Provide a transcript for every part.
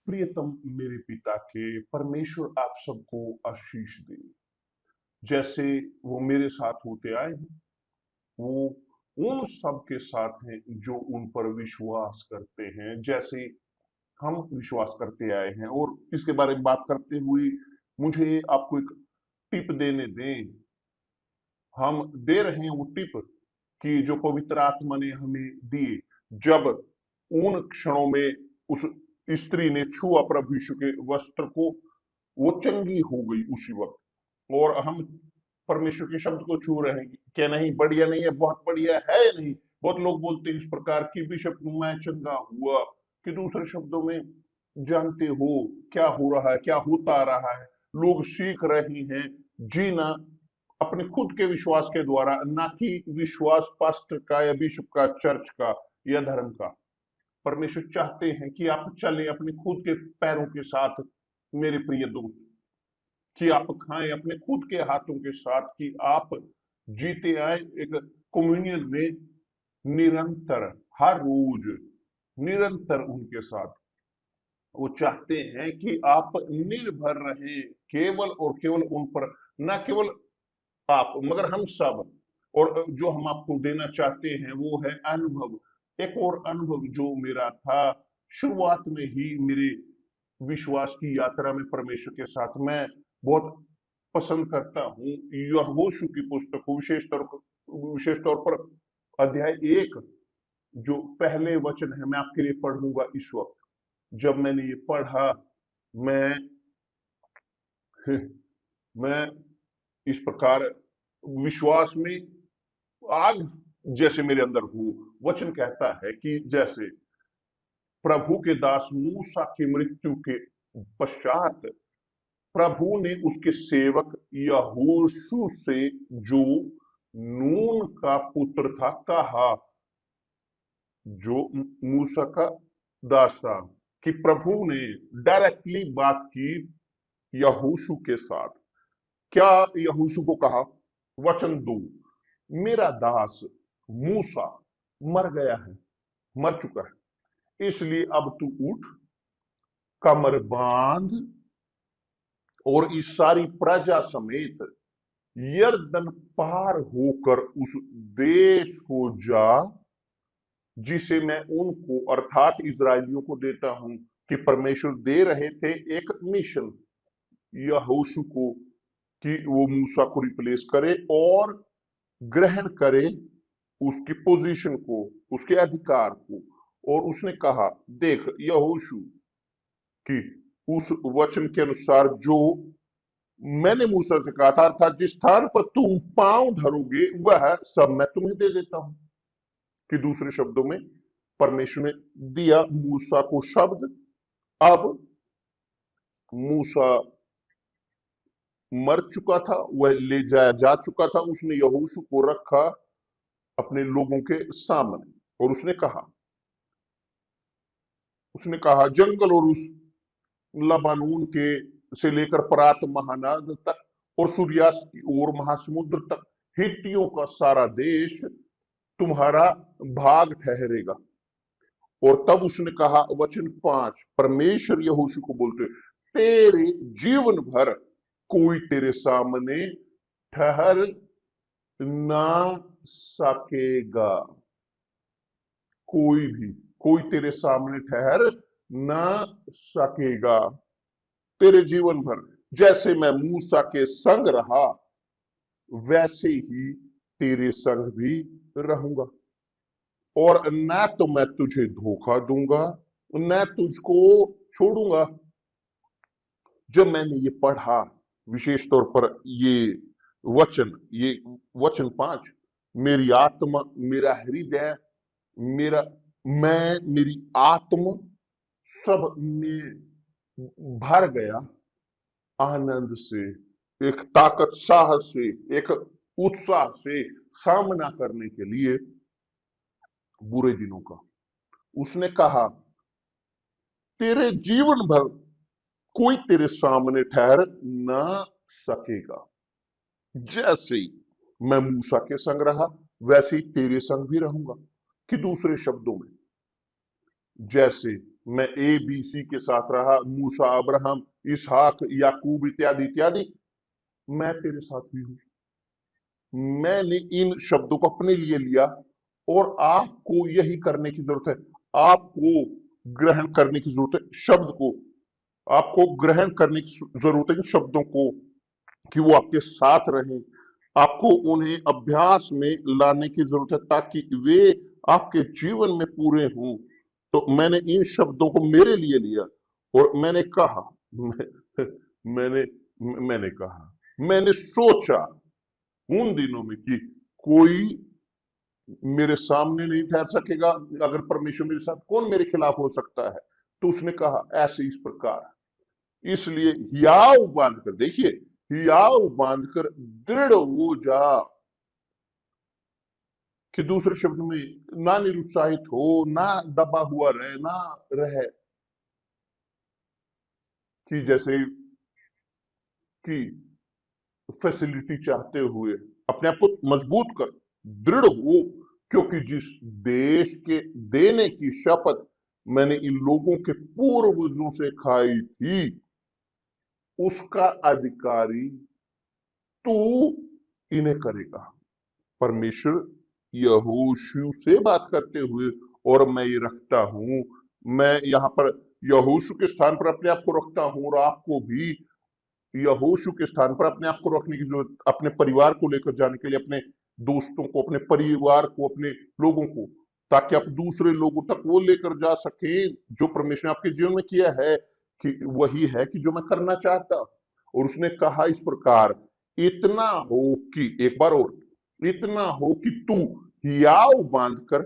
प्रियतम मेरे पिता के परमेश्वर आप सबको आशीष दे। जैसे वो मेरे साथ होते आए हैं, वो उन सब के साथ हैं जो उन पर विश्वास करते हैं, जैसे हम विश्वास करते आए हैं। और इसके बारे में बात करते हुए मुझे आपको एक टिप देने दें। हम दे रहे हैं वो टिप कि जो पवित्र आत्मा ने हमें दिए, जब उन क्षणों में उस स्त्री ने छुआ प्रभु यीशु के वस्त्र को, वो चंगी हो गई उसी वक्त। और हम परमेश्वर के शब्द को छू रहे हैं क्या? नहीं बढ़िया नहीं है, बहुत बढ़िया है या नहीं? बहुत लोग बोलते हैं इस प्रकार की, बिशप मैं चंगा हुआ, कि दूसरे शब्दों में जानते हो क्या हो रहा है, क्या होता आ रहा है। लोग सीख रहे हैं जीना अपने खुद के विश्वास के द्वारा, ना कि विश्वास पास्टर का या बिशप का, चर्च का या धर्म का। परमेश्वर चाहते हैं कि आप चले अपने खुद के पैरों के साथ, मेरे प्रिय दोस्त, कि आप खाएं अपने खुद के हाथों के साथ, कि आप जीते आए एक कम्युनियन में निरंतर, हर रोज निरंतर उनके साथ। वो चाहते हैं कि आप निर्भर रहें केवल और केवल उन पर, ना केवल आप मगर हम सब। और जो हम आपको देना चाहते हैं वो है अनुभव। एक और अनुभव जो मेरा था शुरुआत में ही मेरे विश्वास की यात्रा में परमेश्वर के साथ, मैं बहुत पसंद करता हूँ यहोशू की पुस्तक को, विशेष तौर पर अध्याय 1, जो पहले वचन है, मैं आपके लिए पढ़ूंगा इस वक्त। जब मैंने ये पढ़ा, मैं मैं इस प्रकार विश्वास में आग जैसे मेरे अंदर हो। वचन कहता है कि जैसे प्रभु के दास मूसा की मृत्यु के पश्चात प्रभु ने उसके सेवक यहोशू से, जो नून का पुत्र था, कहा, जो मूसा का दास था, कि प्रभु ने डायरेक्टली बात की यहोशू के साथ। क्या यहोशू को कहा? वचन 2, मेरा दास मूसा मर गया है, मर चुका है, इसलिए अब तू उठ, कमर बांध और इस सारी प्रजा समेत यरदन पार होकर उस देश को जा जिसे मैं उनको अर्थात इजरायलियों को देता हूं। कि परमेश्वर दे रहे थे एक मिशन यहोशू को, कि वो मूसा को रिप्लेस करे और ग्रहण करे उसकी पोजीशन को, उसके अधिकार को। और उसने कहा, देख यहोशू, कि उस वचन के अनुसार जो मैंने मूसा से कहा था, अर्थात जिस स्थान पर तुम पांव धरोगे वह सब मैं तुम्हें दे देता हूं। कि दूसरे शब्दों में परमेश्वर ने दिया मूसा को शब्द। अब मूसा मर चुका था, वह ले जाया जा चुका था। उसने यहोशू को रखा अपने लोगों के सामने और उसने कहा जंगल और उस लबानून के से लेकर परात महानद तक और सूर्यास्त की ओर महासमुद्र तक हित्तियों का सारा देश तुम्हारा भाग ठहरेगा। और तब उसने कहा, वचन 5, परमेश्वर यहोशू को बोलते, तेरे जीवन भर कोई तेरे सामने ठहर ना सकेगा। कोई भी, कोई तेरे सामने ठहर ना सकेगा तेरे जीवन भर। जैसे मैं मूसा के संग रहा वैसे ही तेरे संग भी रहूंगा, और न तो मैं तुझे धोखा दूंगा न तुझको छोड़ूंगा। जब मैंने ये पढ़ा, विशेष तौर पर ये वचन 5, मेरी आत्मा, मेरा हृदय, मेरा मेरी आत्मा सब में भर गया आनंद से, एक ताकत, साहस से, एक उत्साह से सामना करने के लिए बुरे दिनों का। उसने कहा, तेरे जीवन भर कोई तेरे सामने ठहर ना सकेगा। जैसे ही मैं मूसा के संग रहा वैसे ही तेरे संग भी रहूंगा। कि दूसरे शब्दों में, जैसे मैं ए बी सी के साथ रहा, मूसा, अब्राहम, इसहाक, याकूब इत्यादि इत्यादि, मैं तेरे साथ भी हूं। मैंने इन शब्दों को अपने लिए लिया और आपको यही करने की जरूरत है। आपको ग्रहण करने की जरूरत है शब्द को, आपको ग्रहण करने की जरूरत है इन शब्दों को, कि वो आपके साथ रहें। आपको उन्हें अभ्यास में लाने की जरूरत है ताकि वे आपके जीवन में पूरे हों। तो मैंने इन शब्दों को मेरे लिए लिया और मैंने कहा, मैंने मैंने कहा, मैंने सोचा उन दिनों में कि कोई मेरे सामने नहीं ठहर सकेगा। अगर परमेश्वर मेरे साथ, कौन मेरे खिलाफ हो सकता है? तो उसने कहा ऐसे इस प्रकार, इसलिए हियाव बांधकर, देखिए, हियाव बांधकर दृढ़ हो जा। कि दूसरे शब्द में, ना निरुत्साहित हो, ना दबा हुआ रहे, ना रहे कि जैसे कि फैसिलिटी चाहते हुए, अपने आप को मजबूत कर, दृढ़ हो, क्योंकि जिस देश के देने की शपथ मैंने इन लोगों के पूर्वजों से खाई थी, उसका अधिकारी तू इन्हें करेगा। परमेश्वर यहोशू से बात करते हुए, और मैं ये रखता हूं, मैं यहां पर यहोशू के स्थान पर अपने आप को रखता हूं, और आपको भी यहोशू के स्थान पर अपने आप को रखने की जरूरत, अपने परिवार को लेकर जाने के लिए, अपने दोस्तों को, अपने परिवार को, अपने लोगों को, ताकि आप दूसरे लोगों तक वो लेकर जा सके जो परमेश्वर ने आपके जीवन में किया है, कि वही है कि जो मैं करना चाहता। और उसने कहा इस प्रकार, इतना हो कि, एक बार और, इतना हो कि तू हियाव बांधकर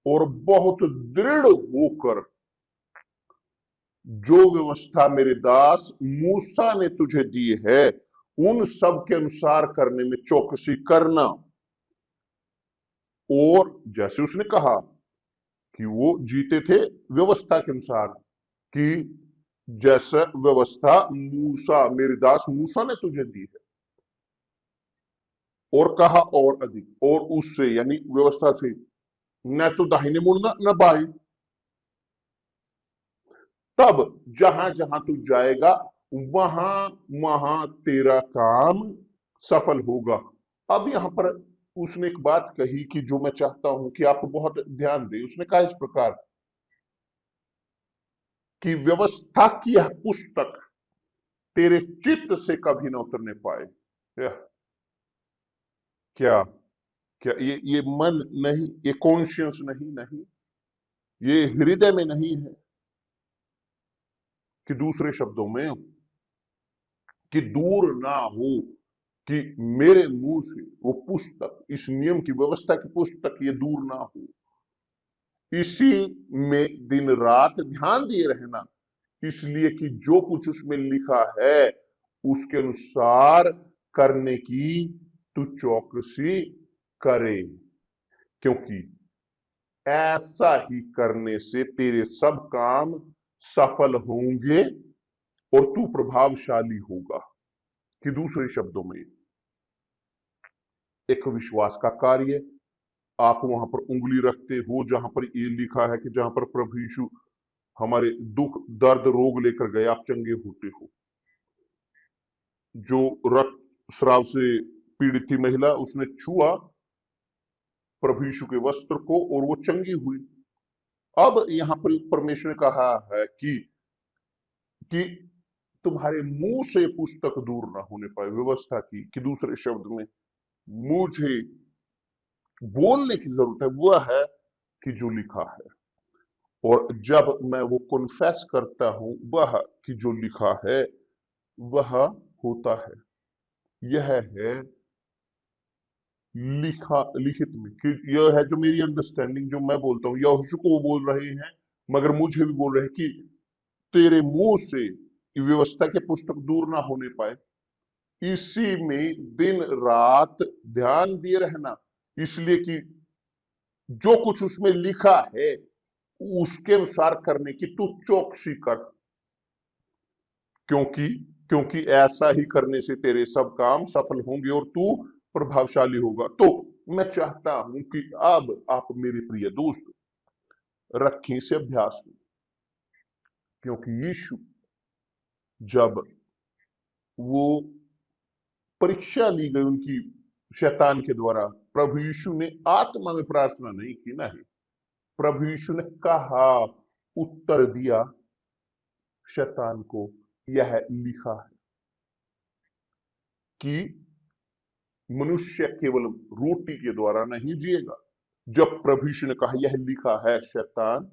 और बहुत दृढ़ होकर जो व्यवस्था मेरे दास मूसा ने तुझे दी है, उन सब के अनुसार करने में चौकसी करना। और जैसे उसने कहा कि वो जीते थे व्यवस्था के अनुसार, कि जैसा व्यवस्था मूसा, मेरे दास मूसा ने तुझे दी है, और कहा और अधिक, और उससे, यानी व्यवस्था से, न तो दाहिने मुड़ना न बाएं। तब जहां जहां तू जाएगा, वहां वहां तेरा काम सफल होगा। अब यहां पर उसने एक बात कही कि जो मैं चाहता हूं कि आप बहुत ध्यान दें। उसने कहा इस प्रकार कि व्यवस्था की यह पुस्तक तेरे चित्त से कभी ना उतरने पाए। क्या क्या ये मन नहीं, ये कॉन्शियस नहीं, नहीं, ये हृदय में नहीं है। कि दूसरे शब्दों में, कि दूर ना हो, कि मेरे मुंह से वो पुस्तक, इस नियम की, व्यवस्था की पुस्तक, ये दूर ना हो। इसी में दिन रात ध्यान दिए रहना, इसलिए कि जो कुछ उसमें लिखा है उसके अनुसार करने की तू चौकसी करे, क्योंकि ऐसा ही करने से तेरे सब काम सफल होंगे और तू प्रभावशाली होगा। कि दूसरे शब्दों में, एक विश्वास का कार्य, आप वहां पर उंगली रखते हो जहां पर ये लिखा है कि जहां पर प्रभु यीशु हमारे दुख दर्द रोग लेकर गए, आप चंगे होते हो। जो रक्त स्राव से पीड़ित थी महिला, उसने छुआ प्रभु यीशु के वस्त्र को और वो चंगी हुई। अब यहां पर परमेश्वर ने कहा है कि तुम्हारे मुंह से पुस्तक दूर ना होने पाए, व्यवस्था की। कि दूसरे शब्द में, मुझे बोलने की जरूरत है, वह है कि जो लिखा है। और जब मैं वो कॉन्फेस करता हूं, वह कि जो लिखा है वह होता है। यह है लिखा, लिखित में, कि यह है जो मेरी अंडरस्टैंडिंग, जो मैं बोलता हूं, यहोशू को वो बोल रहे हैं, मगर मुझे भी बोल रहे हैं कि तेरे मुंह से व्यवस्था के पुस्तक दूर ना होने पाए, इसी में दिन रात ध्यान दिए रहना, इसलिए कि जो कुछ उसमें लिखा है उसके अनुसार करने की तू चौकसी कर, क्योंकि क्योंकि ऐसा ही करने से तेरे सब काम सफल होंगे और तू प्रभावशाली होगा। तो मैं चाहता हूं कि अब आप मेरे प्रिय दोस्त रखें इसे अभ्यास में, क्योंकि यीशु जब वो परीक्षा ली गई उनकी शैतान के द्वारा, प्रभु यीशु ने आत्मा में प्रार्थना नहीं की, नहीं, प्रभु यीशु ने कहा, उत्तर दिया शैतान को, यह लिखा है कि मनुष्य केवल रोटी के द्वारा नहीं जिएगा। जब प्रभु यीशु ने कहा यह लिखा है, शैतान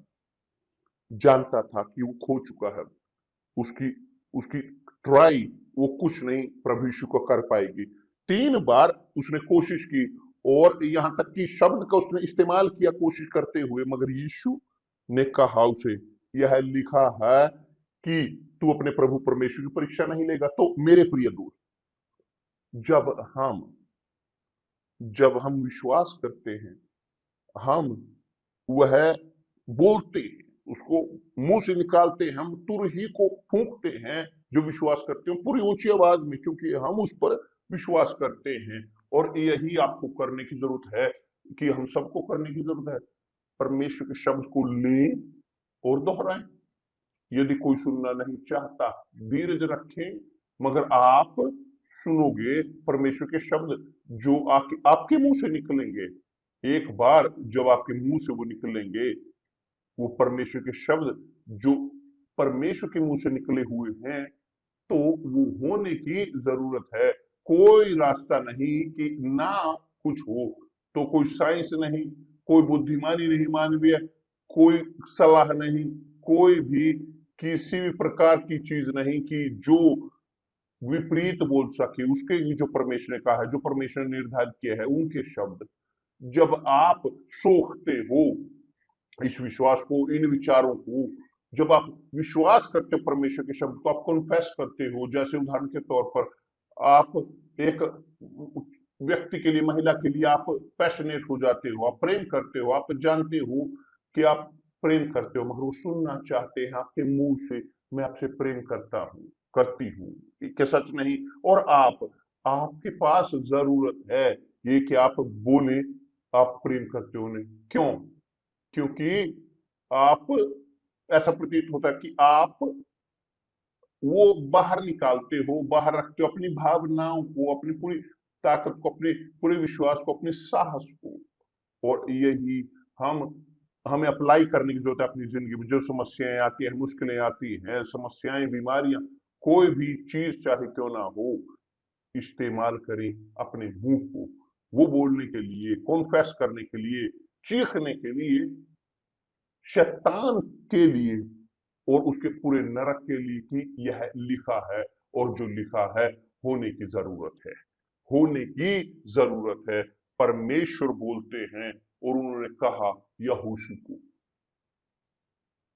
जानता था कि वो खो चुका है, उसकी उसकी ट्राई वो कुछ नहीं प्रभु यीशु को कर पाएगी। 3 बार उसने कोशिश की और यहां तक कि शब्द का उसने इस्तेमाल किया कोशिश करते हुए, मगर यीशु ने कहा उसे, यह लिखा है कि तू अपने प्रभु परमेश्वर की परीक्षा नहीं लेगा। तो मेरे प्रिय दोस्त, जब हम विश्वास करते हैं, हम वह बोलते हैं, उसको मुंह से निकालते हैं, हम तुर ही को फूंकते हैं जो विश्वास करते हैं पूरी ऊंची आवाज में, क्योंकि हम उस पर विश्वास करते हैं। और यही आपको करने की जरूरत है, कि हम सबको करने की जरूरत है, परमेश्वर के शब्द को लें और दोहराएं। यदि कोई सुनना नहीं चाहता, धीरज रखें, मगर आप सुनोगे परमेश्वर के शब्द जो आपके मुंह से निकलेंगे। एक बार जब आपके मुंह से वो निकलेंगे, वो परमेश्वर के शब्द जो परमेश्वर के मुंह से निकले हुए हैं, तो वो होने की जरूरत है। कोई रास्ता नहीं कि ना कुछ हो, तो कोई साइंस नहीं, कोई बुद्धिमानी नहीं मानवीय, कोई सलाह नहीं, कोई भी किसी भी प्रकार की चीज नहीं कि जो विपरीत बोल सके उसके लिए जो परमेश्वर ने कहा है, जो परमेश्वर ने निर्धारित किया है, उनके शब्द जब आप सोखते हो, इस विश्वास को, इन विचारों को जब आप विश्वास करते हो परमेश्वर के शब्द को, आप कॉन्फेस करते हो। जैसे उदाहरण के तौर पर आप एक व्यक्ति के लिए, महिला के लिए आप पैशनेट हो जाते हो, आप प्रेम करते हो, आप जानते हो कि आप प्रेम करते हो, मगर वो सुनना चाहते हैं आपके मुंह से, मैं आपसे प्रेम करता हूं, करती हूँ, क्या सच नहीं? और आपके पास जरूरत है ये कि आप बोले आप प्रेम करते हो उन्हें। क्यों? क्योंकि आप, ऐसा प्रतीत होता है कि आप वो बाहर निकालते हो, बाहर रखते हो अपनी भावनाओं को, अपनी पूरी ताकत को, अपने पूरे विश्वास को, अपने साहस को। और यही हम हमें अप्लाई करने की जरूरत है अपनी जिंदगी में। जो समस्याएं आती हैं, मुश्किलें आती हैं, समस्याएं, बीमारियां, कोई भी चीज चाहे क्यों ना हो, इस्तेमाल करें अपने मुंह को, वो बोलने के लिए, कॉन्फेस करने के लिए, चीखने के लिए, शैतान के लिए और उसके पूरे नरक के लिए कि यह लिखा है, और जो लिखा है होने की जरूरत है, होने की जरूरत है। परमेश्वर बोलते हैं और उन्होंने कहा यहोशू को,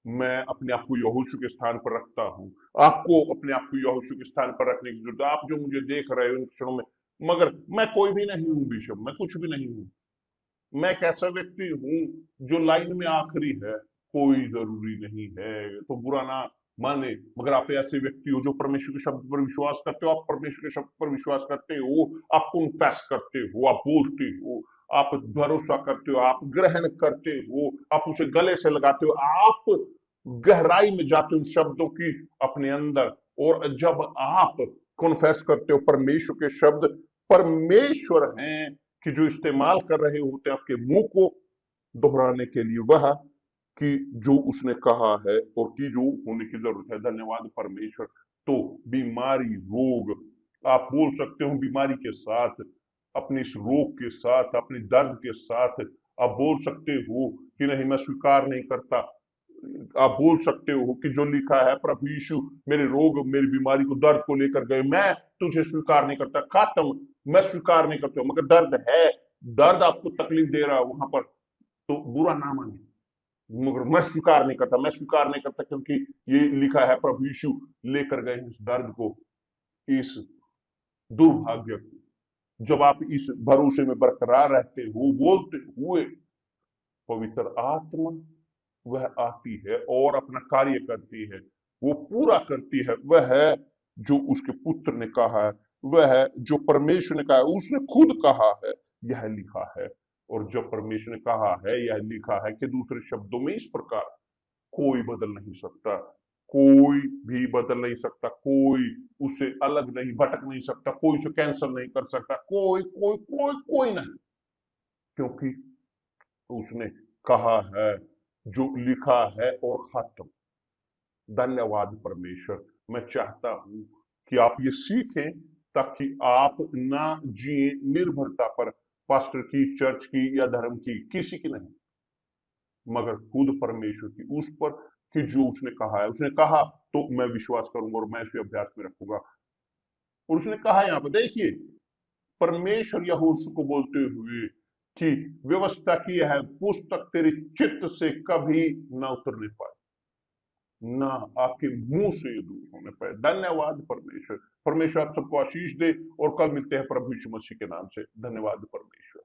मैं अपने आप को यहोशू के स्थान पर रखता हूं। आपको अपने आप को यहोशू के स्थान पर रखने की जरूरत है। आप जो मुझे देख रहे हो इन क्षणों में, मगर मैं कोई भी नहीं हूं बिशप, मैं कुछ भी नहीं हूं, मैं एक ऐसा व्यक्ति हूं जो लाइन में आखिरी है, कोई जरूरी नहीं है, तो बुरा ना माने, मगर आप ऐसे व्यक्ति हो जो परमेश्वर के शब्द पर विश्वास करते हो, आप परमेश्वर के शब्द पर विश्वास करते हो, आप कन्फेस करते हो, आप बोलते हो, आप भरोसा करते हो, आप ग्रहण करते हो, आप उसे गले से लगाते हो, आप गहराई में जाते हो उन शब्दों की अपने अंदर। और जब आप कन्फेस करते हो, परमेश्वर के शब्द परमेश्वर हैं कि जो इस्तेमाल कर रहे होते हैं आपके मुंह को दोहराने के लिए, वह कि जो उसने कहा है और कि जो होने की जरूरत है। धन्यवाद परमेश्वर। तो बीमारी, रोग, आप बोल सकते हो बीमारी के साथ, अपने इस रोग के साथ, अपने दर्द के साथ आप बोल सकते हो कि नहीं मैं स्वीकार नहीं करता। आप बोल सकते हो कि जो लिखा है, प्रभु यीशु मेरे रोग, मेरी बीमारी को, दर्द को लेकर गए, मैं तुझे स्वीकार नहीं करता, खत्म, मैं स्वीकार नहीं करता। मगर दर्द है, दर्द आपको तकलीफ दे रहा है वहां पर, तो बुरा ना माने, मगर मैं स्वीकार नहीं करता, मैं स्वीकार नहीं करता, क्योंकि ये लिखा है प्रभु यीशु लेकर गए इस दर्द को, इस दुर्भाग्य को। जब आप इस भरोसे में बरकरार रहते हो, बोलते हुए, पवित्र आत्मा वह आती है और अपना कार्य करती है, वो पूरा करती है। वह है जो उसके पुत्र ने कहा है, वह है जो परमेश्वर ने कहा है, उसने खुद कहा है, यह लिखा है। और जब परमेश्वर ने कहा है, यह लिखा है, कि दूसरे शब्दों में इस प्रकार कोई बदल नहीं सकता। कोई भी बदल नहीं सकता, कोई उसे अलग नहीं भटक नहीं सकता, कोई उसे कैंसल नहीं कर सकता, कोई कोई कोई कोई नहीं, क्योंकि उसने कहा है, जो लिखा है और खत्म। धन्यवाद परमेश्वर। मैं चाहता हूं कि आप ये सीखें, ताकि आप ना जिए निर्भरता पर, पास्टर की, चर्च की या धर्म की, किसी की नहीं, मगर खुद परमेश्वर की, उस पर कि जो उसने कहा है। उसने कहा तो मैं विश्वास करूंगा और मैं इसे अभ्यास में रखूंगा। और उसने कहा यहां पर देखिए, परमेश्वर यहोशू को बोलते हुए कि व्यवस्था की है, पुस्तक तेरे चित्त से कभी ना उतरने पाए, ना आपके मुंह से ये दूर होने पाए। धन्यवाद परमेश्वर। परमेश्वर आप सबको आशीष दे, और कल मिलते हैं प्रभु यीशु मसीह के नाम से। धन्यवाद परमेश्वर।